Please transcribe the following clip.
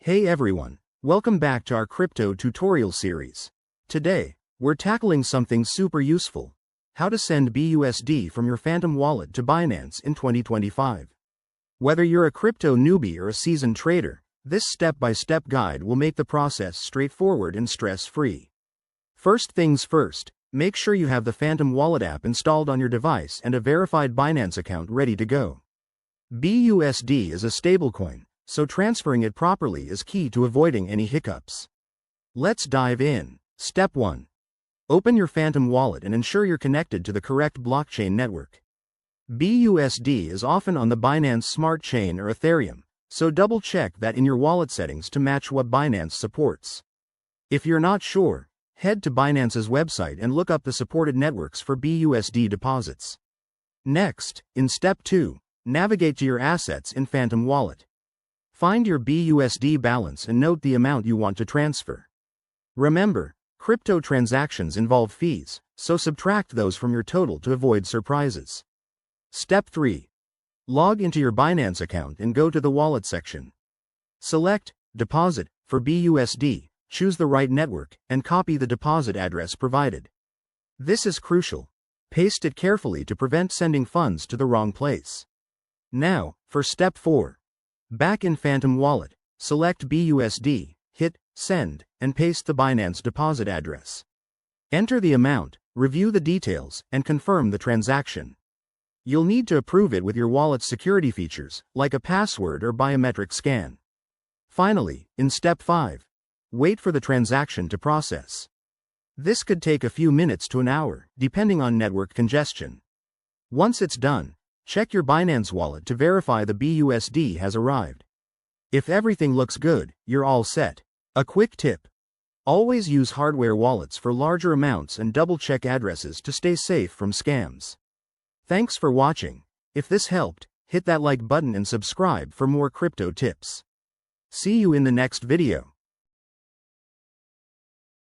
Hey everyone, welcome back to our crypto tutorial series. Today, we're tackling something super useful: how to send BUSD from your Phantom wallet to Binance in 2025. Whether you're a crypto newbie or a seasoned trader, this step-by-step guide will make the process straightforward and stress-free. First things first, make sure you have the Phantom Wallet app installed on your device and a verified Binance account ready to go. BUSD is a stablecoin, so transferring it properly is key to avoiding any hiccups. Let's dive in. Step 1. Open your Phantom wallet and ensure you're connected to the correct blockchain network. BUSD is often on the Binance Smart Chain or Ethereum, so double-check that in your wallet settings to match what Binance supports. If you're not sure, head to Binance's website and look up the supported networks for BUSD deposits. Next, in Step 2, navigate to your assets in Phantom Wallet. Find your BUSD balance and note the amount you want to transfer. Remember, crypto transactions involve fees, so subtract those from your total to avoid surprises. Step 3. Log into your Binance account and go to the Wallet section. Select Deposit for BUSD, choose the right network, and copy the deposit address provided. This is crucial. Paste it carefully to prevent sending funds to the wrong place. Now, for Step 4. Back in Phantom Wallet, select BUSD, hit Send, and paste the Binance deposit address. Enter the amount, review the details, and confirm the transaction. You'll need to approve it with your wallet's security features, like a password or biometric scan. Finally, in Step 5, wait for the transaction to process. This could take a few minutes to an hour, depending on network congestion. Once it's done, check your Binance wallet to verify the BUSD has arrived. If everything looks good, you're all set. A quick tip: always use hardware wallets for larger amounts and double-check addresses to stay safe from scams. Thanks for watching. If this helped, hit that like button and subscribe for more crypto tips. See you in the next video.